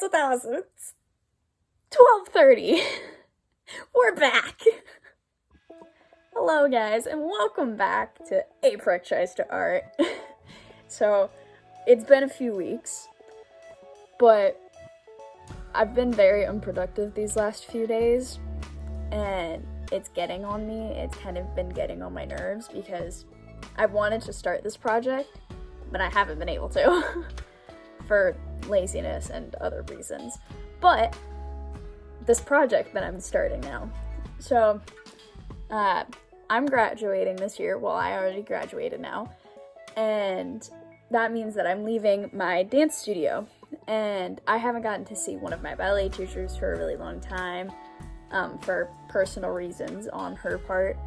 it's 1,000. It's 12:30. We're back. Hello, guys, and welcome back to April Tries to Art. So, it's been a few weeks, but I've been very unproductive these last few days, and it's getting on me. It's kind of been getting on my nerves because I've wanted to start this project, but I haven't been able to for laziness and other reasons. But this project that I'm starting now. So, I'm graduating this year. Well, I already graduated now. And that means that I'm leaving my dance studio. And I haven't gotten to see one of my ballet teachers for a really long time, for personal reasons on her part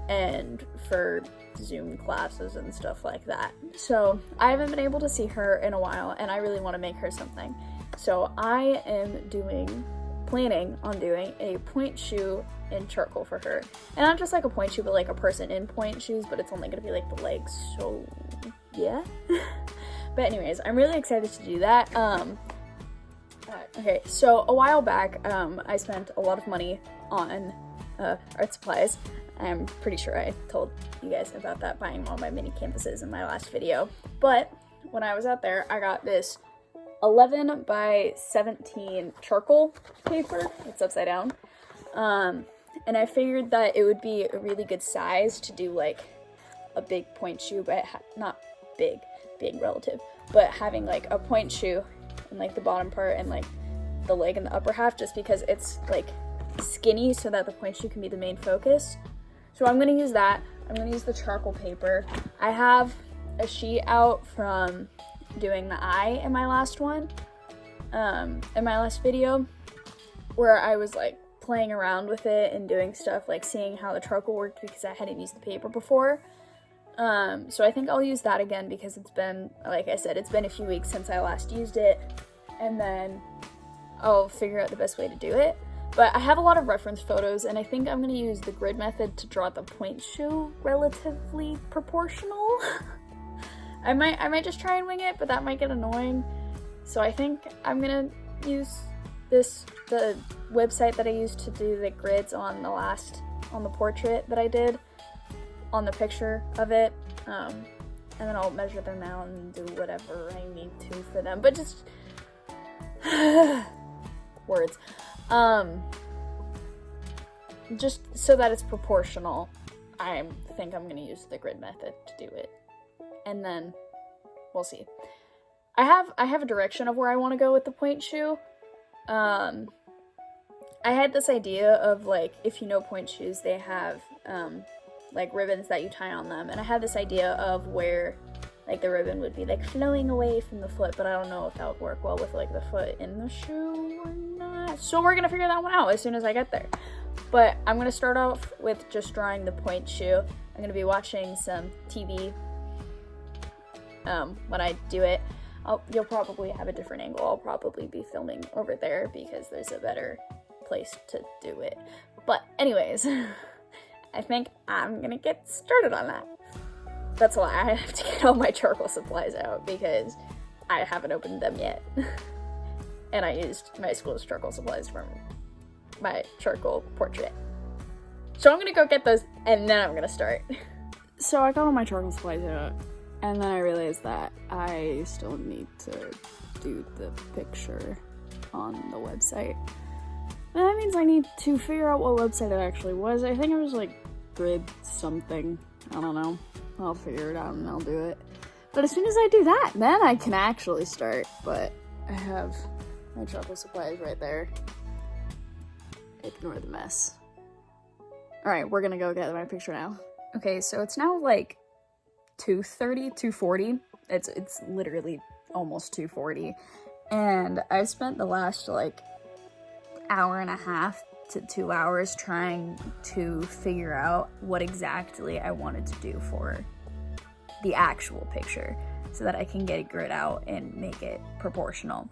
and for Zoom classes and stuff like that. So I haven't been able to see her in a while, and I really want to make her something. So I am planning on doing a pointe shoe in charcoal for her. And not just like a pointe shoe, but like a person in pointe shoes, but it's only gonna be like the legs, so yeah. But anyways, I'm really excited to do that. Okay, so a while back, I spent a lot of money on art supplies. I'm pretty sure I told you guys about that, buying all my mini canvases in my last video. But when I was out there, I got this 11 by 17 charcoal paper. It's upside down. And I figured that it would be a really good size to do like a big pointe shoe, but not big, being relative, but having like a pointe shoe in like the bottom part and like the leg in the upper half, just because it's like skinny so that the pointe shoe can be the main focus. So I'm gonna use that. I'm gonna use the charcoal paper. I have a sheet out from doing the eye in my last one, in my last video, where I was like playing around with it and doing stuff, like seeing how the charcoal worked because I hadn't used the paper before. So I think I'll use that again because it's been, like I said, it's been a few weeks since I last used it, and then I'll figure out the best way to do it. But I have a lot of reference photos, and I think I'm gonna use the grid method to draw the pointe shoe relatively proportional. I might just try and wing it, but that might get annoying. So I think I'm gonna use the website that I used to do the grids on the portrait that I did, on the picture of it, and then I'll measure them out and do whatever I need to for them, but just words, just so that it's proportional. I think I'm gonna use the grid method to do it, and then we'll see. I have a direction of where I want to go with the pointe shoe. I had this idea of, like, if you know pointe shoes, they have like ribbons that you tie on them, and I had this idea of where like the ribbon would be like flowing away from the foot, but I don't know if that would work well with like the foot in the shoe or not. So we're gonna figure that one out as soon as I get there. But I'm gonna start off with just drawing the pointe shoe. I'm gonna be watching some TV when I do it. You'll probably have a different angle. I'll probably be filming over there because there's a better place to do it. But anyways, I think I'm gonna get started on that. That's why I have to get all my charcoal supplies out because I haven't opened them yet. And I used my school's charcoal supplies from my charcoal portrait. So I'm gonna go get those and then I'm gonna start. So I got all my charcoal supplies out, and then I realized that I still need to do the picture on the website. And that means I need to figure out what website it actually was. I think it was like grid something. I don't know. I'll figure it out and I'll do it. But as soon as I do that, then I can actually start. But I have my charcoal supplies right there. Ignore the mess. Alright, we're gonna go get my picture now. Okay, so it's now like 2:30, 2:40. It's literally almost 2:40. And I've spent the last like hour and a half to 2 hours trying to figure out what exactly I wanted to do for the actual picture so that I can get a grid out and make it proportional.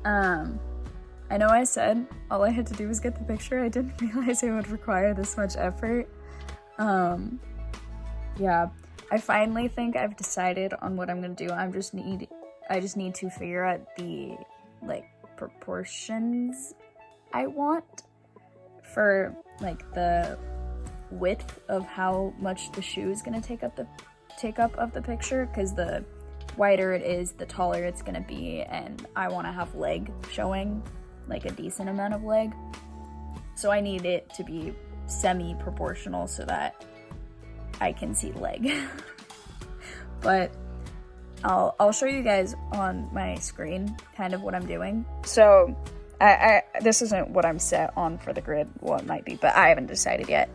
I know I said all I had to do was get the picture. I didn't realize it would require this much effort. Yeah, I finally think I've decided on what I'm gonna do. I just need to figure out the like proportions I want for like the width of how much the shoe is gonna take up of the picture, because the wider it is, the taller it's gonna be, and I want to have leg showing, like a decent amount of leg. So I need it to be semi-proportional so that I can see leg. But I'll show you guys on my screen kind of what I'm doing. So this isn't what I'm set on for the grid. Well, it might be, but I haven't decided yet.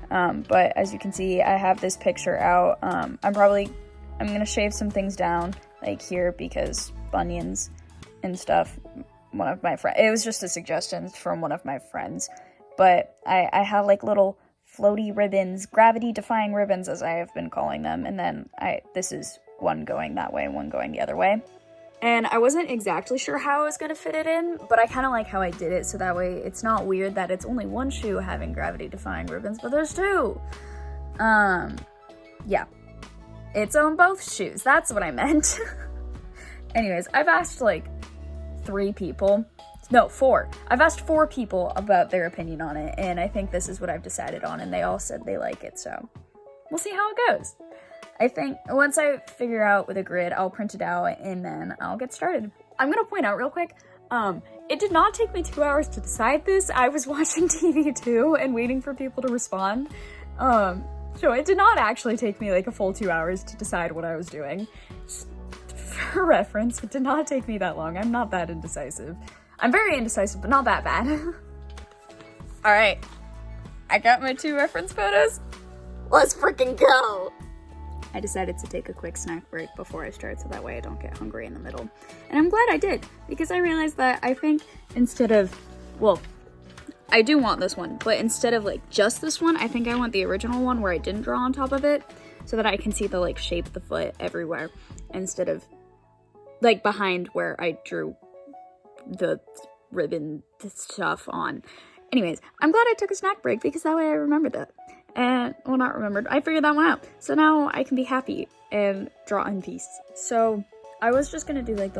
But as you can see, I have this picture out. I'm gonna shave some things down, like here, because bunions and stuff. One of my friends, it was just a suggestion from one of my friends, but I have like little floaty ribbons, gravity defying ribbons, as I have been calling them, and then this is one going that way and one going the other way. And I wasn't exactly sure how I was gonna fit it in, but I kind of like how I did it, so that way it's not weird that it's only one shoe having gravity defying ribbons, but there's two. Yeah. It's on both shoes, that's what I meant. Anyways, I've asked like 4. I've asked 4 people about their opinion on it, and I think this is what I've decided on, and they all said they like it, so we'll see how it goes. I think once I figure out with a grid, I'll print it out and then I'll get started. I'm gonna point out real quick, it did not take me 2 hours to decide this. I was watching TV too and waiting for people to respond. So it did not actually take me like a full 2 hours to decide what I was doing. Just for reference, it did not take me that long. I'm not that indecisive. I'm very indecisive, but not that bad. All right, I got my 2 reference photos. Let's freaking go. I decided to take a quick snack break before I start, so that way I don't get hungry in the middle. And I'm glad I did, because I realized that I think instead of, well, I do want this one, but instead of like just this one, I think I want the original one where I didn't draw on top of it, so that I can see the like shape of the foot everywhere, instead of like behind where I drew the ribbon stuff on. Anyways, I'm glad I took a snack break, because that way I remembered that. And, well, not remembered, I figured that one out. So now I can be happy and draw in peace. So I was just gonna do like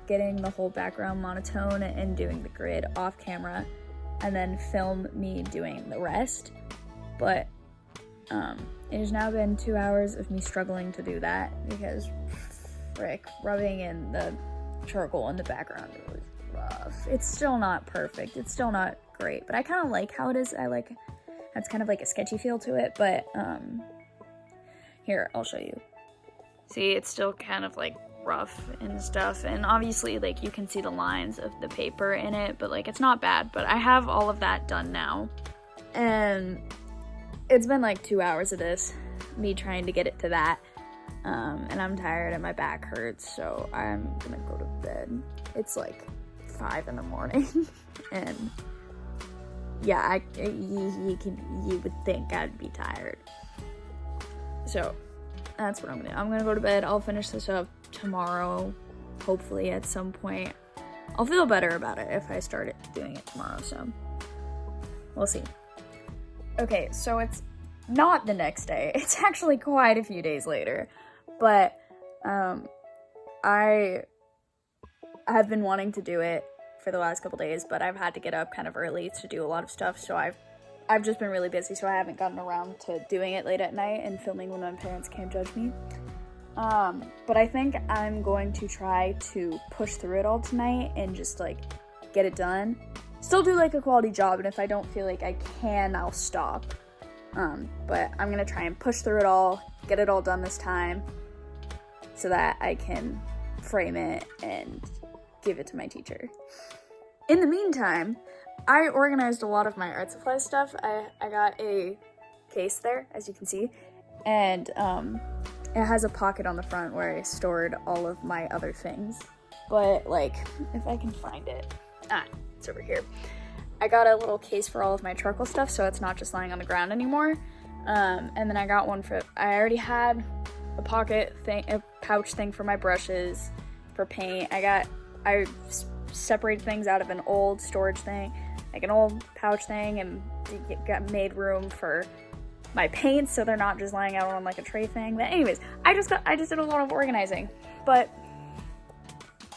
getting the whole background monotone and doing the grid off camera, and then film me doing the rest. But it has now been 2 hours of me struggling to do that, because frick, rubbing in the charcoal in the background was rough. It's still not perfect, it's still not great, but I kind of like how it is. It's kind of like a sketchy feel to it, but here, I'll show you. See, it's still kind of like rough and stuff, and obviously like you can see the lines of the paper in it, but like it's not bad. But I have all of that done now, and it's been like 2 hours of this, me trying to get it to that, and I'm tired and my back hurts, so I'm gonna go to bed. It's like 5 in the morning, and yeah, you would think I'd be tired. So that's what I'm gonna do. I'm gonna go to bed. I'll finish this up tomorrow, hopefully at some point. I'll feel better about it if I start doing it tomorrow, so we'll see. Okay, so it's not the next day. It's actually quite a few days later, but I have been wanting to do it for the last couple days, but I've had to get up kind of early to do a lot of stuff, so I've just been really busy, so I haven't gotten around to doing it late at night and filming when my parents can't judge me. But I think I'm going to try to push through it all tonight and just like get it done. Still do like a quality job, and if I don't feel like I can, I'll stop. But I'm gonna try and push through it all, get it all done this time, so that I can frame it and give it to my teacher. In the meantime, I organized a lot of my art supply stuff. I got a case there, as you can see, and it has a pocket on the front where I stored all of my other things. But like, if I can find it, it's over here. I got a little case for all of my charcoal stuff, so it's not just lying on the ground anymore. And then I got one I already had a pouch thing for my brushes, for paint. I separated things out of an old storage thing, like an old pouch thing, and made room for my paints so they're not just lying out on like a tray thing. But anyways, I just did a lot of organizing. But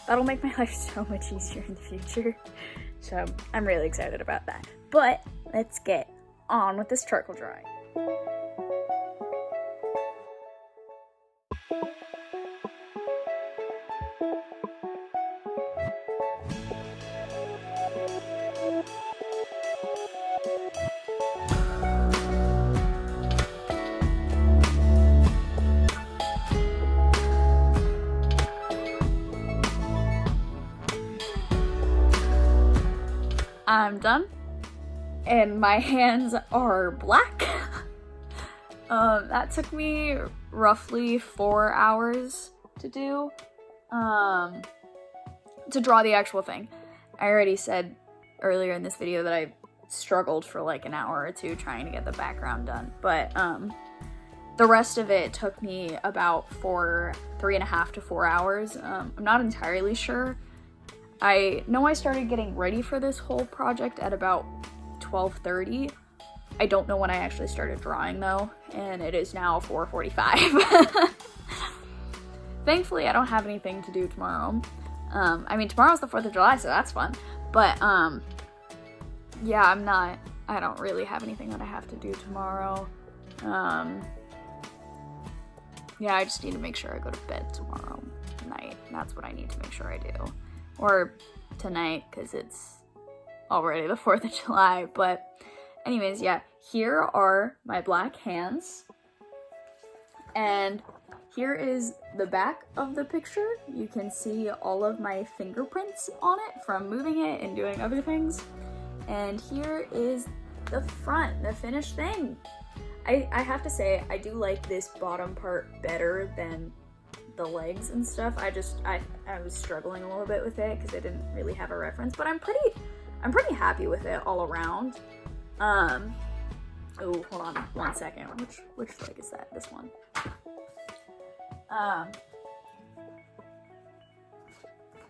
that'll make my life so much easier in the future. So I'm really excited about that. But let's get on with this charcoal drawing. I'm done, and my hands are black. That took me roughly 4 hours to do, to draw the actual thing. I already said earlier in this video that I struggled for like an hour or two trying to get the background done, but the rest of it took me about 3.5 to 4 hours. I'm not entirely sure. I know I started getting ready for this whole project at about 12:30. I don't know when I actually started drawing though, and it is now 4:45. Thankfully, I don't have anything to do tomorrow. I mean, tomorrow's the 4th of July, so that's fun. But, yeah, I don't really have anything that I have to do tomorrow. Yeah, I just need to make sure I go to bed tomorrow night. That's what I need to make sure I do. Or tonight, because it's already the 4th of July. But anyways, yeah, here are my black hands. And here is the back of the picture. You can see all of my fingerprints on it from moving it and doing other things. And here is the front, the finished thing. I have to say, I do like this bottom part better than the legs and stuff. I was struggling a little bit with it because I didn't really have a reference, but I'm pretty happy with it all around. Oh, hold on 1 second. Which leg is that? This one.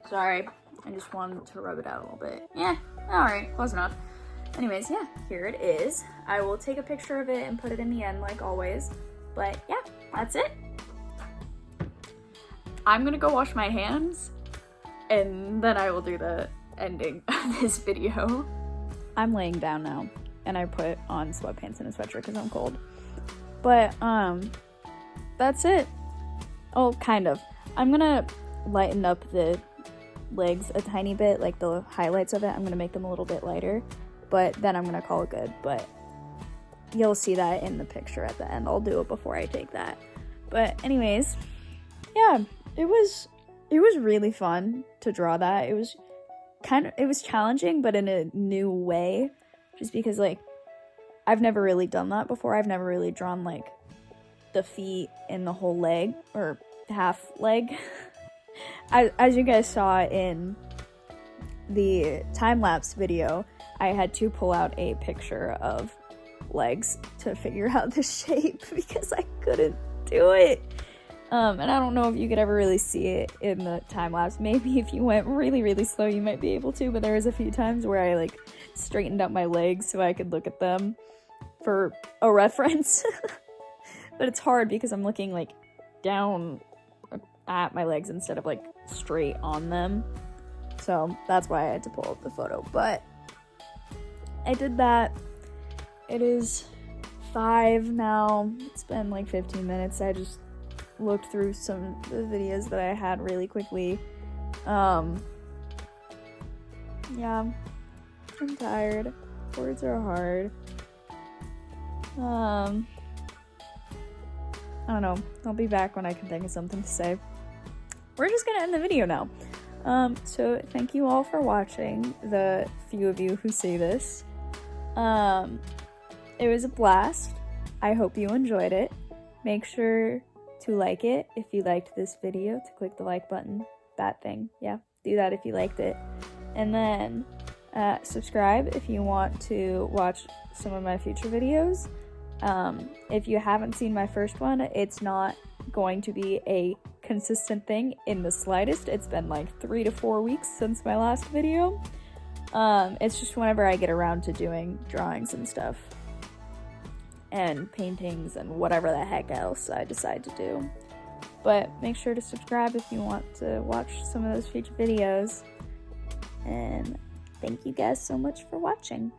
Sorry, I just wanted to rub it out a little bit. Yeah, alright, close enough. Anyways, yeah, here it is. I will take a picture of it and put it in the end like always. But yeah, that's it. I'm gonna go wash my hands and then I will do the ending of this video. I'm laying down now and I put on sweatpants and a sweatshirt because I'm cold. But that's it. Oh, kind of. I'm gonna lighten up the legs a tiny bit, like the highlights of it. I'm gonna make them a little bit lighter, but then I'm gonna call it good. But you'll see that in the picture at the end. I'll do it before I take that. But anyways, yeah, it was really fun to draw that. It was challenging, but in a new way, just because like I've never really done that before. I've never really drawn like the feet and the whole leg or half leg. As you guys saw in the time-lapse video, I had to pull out a picture of legs to figure out the shape because I couldn't do it. And I don't know if you could ever really see it in the time-lapse. Maybe if you went really, really slow, you might be able to, but there was a few times where I like straightened up my legs so I could look at them for a reference. But it's hard because I'm looking like down at my legs instead of like straight on them. So that's why I had to pull up the photo. But I did that. It is 5 now. It's been like 15 minutes. I just looked through some of the videos that I had really quickly. Yeah, I'm tired. Words are hard. I don't know. I'll be back when I can think of something to say. We're just gonna end the video now. So thank you all for watching, the few of you who see this. It was a blast. I hope you enjoyed it. Make sure to like it if you liked this video, to click the like button, that thing. Yeah, do that if you liked it. And then subscribe if you want to watch some of my future videos. If you haven't seen my first one, it's not going to be a consistent thing in the slightest. It's been like 3 to 4 weeks since my last video. It's just whenever I get around to doing drawings and stuff and paintings and whatever the heck else I decide to do. But make sure to subscribe if you want to watch some of those future videos. And thank you guys so much for watching.